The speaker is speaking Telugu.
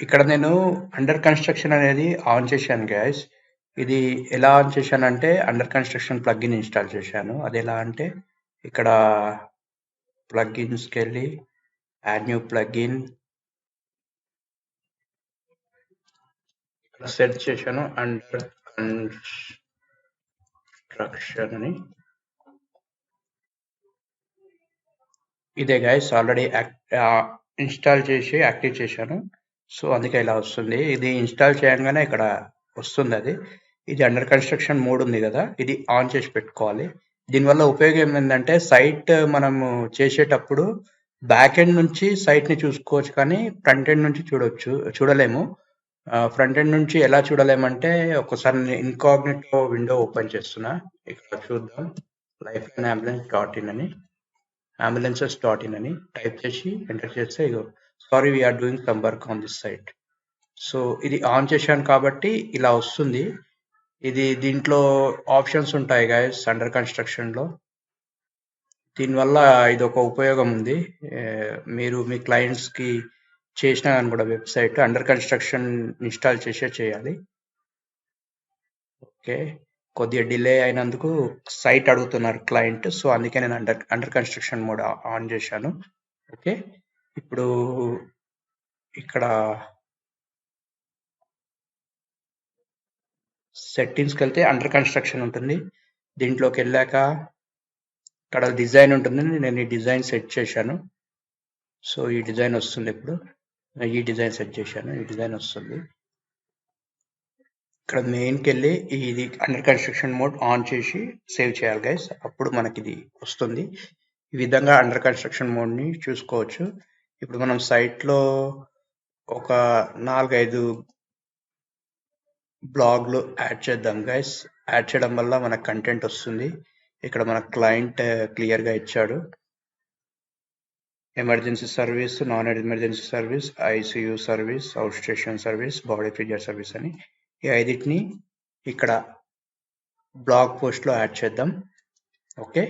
ఇక్కడ నేను అండర్ కన్స్ట్రక్షన్ అనేది ఆన్ చేశాను గైస్. ఇది ఎలా ఆన్ చేశానంటే అండర్ కన్స్ట్రక్షన్ ప్లగ్ఇన్ ఇన్స్టాల్ చేశాను. అది ఎలా అంటే ఇక్కడ ప్లగ్ఇన్స్కి వెళ్ళి యాడ్ న్యూ ప్లగ్ఇన్ ఇక్కడ సెర్చ్ చేశాను అండర్ కన్స్ట్రక్షన్ అని. ఇదే గైస్ ఆల్రెడీ ఇన్స్టాల్ చేసి యాక్టివ్ చేశాను. సో అందుకే ఇలా వస్తుంది. ఇది ఇన్స్టాల్ చేయగానే ఇక్కడ వస్తుంది అది. ఇది అండర్ కన్స్ట్రక్షన్ మోడ్ ఉంది కదా, ఇది ఆన్ చేసి పెట్టుకోవాలి. దీనివల్ల ఉపయోగం ఏంటంటే సైట్ మనము చేసేటప్పుడు బ్యాక్ ఎండ్ నుంచి సైట్ని చూసుకోవచ్చు, కానీ ఫ్రంట్ ఎండ్ నుంచి చూడలేము. ఫ్రంట్ ఎండ్ నుంచి ఎలా చూడలేమంటే ఒకసారి ఇన్కాగ్నిటో విండో ఓపెన్ చేస్తున్నా. ఇక్కడ చూద్దాం, లైఫ్లైన్ అంబులెన్స్.in అని ambulances.in అని టైప్ చేసి ఎంటర్ చేస్తే ఇగో sorry we are doing some work on this site. So ఇది ఆన్ చేశాను కాబట్టి ఇలా వస్తుంది. దీంట్లో ఆప్షన్స్ ఉంటాయి గైస్ అండర్ కన్స్ట్రక్షన్లో. దీనివల్ల ఇది ఒక ఉపయోగం ఉంది. మీరు మీ క్లయింట్స్కి చేసినా కానీ కూడా వెబ్సైట్ అండర్ కన్స్ట్రక్షన్ ఇన్స్టాల్ చేయాలి. ఓకే, కొద్దిగా డిలే అయినందుకు సైట్ అడుగుతున్నారు క్లయింట్. సో అందుకే నేను అండర్ కన్స్ట్రక్షన్ మోడ్ ఆన్ చేశాను. ఓకే, ఇప్పుడు ఇక్కడ సెట్టింగ్స్కి వెళ్తే అండర్ కన్స్ట్రక్షన్ ఉంటుంది. దీంట్లోకి వెళ్ళాక ఇక్కడ డిజైన్ ఉంటుంది. నేను ఈ డిజైన్ సెట్ చేశాను. సో ఈ డిజైన్ వస్తుంది. ఇప్పుడు ఈ డిజైన్ సెట్ చేశాను, ఈ డిజైన్ వస్తుంది. ఇక్కడ మెయిన్కి వెళ్ళి ఇది అండర్ కన్స్ట్రక్షన్ మోడ్ ఆన్ చేసి సేవ్ చేయాలి గైస్, అప్పుడు మనకి ఇది వస్తుంది. ఈ విధంగా అండర్ కన్స్ట్రక్షన్ మోడ్ని చూసుకోవచ్చు. ఇప్పుడు మనం సైట్లో ఒక 4-5 బ్లాగ్లు యాడ్ చేద్దాం గైస్. యాడ్ చేయడం వల్ల మనకు కంటెంట్ వస్తుంది. ఇక్కడ మన క్లయింట్ క్లియర్గా ఇచ్చాడు, emergency service, non emergency service, ICU service, out station service, body freezer service అని. ఈ 5టిని ఇక్కడ బ్లాగ్ పోస్ట్లో యాడ్ చేద్దాం. ఓకే.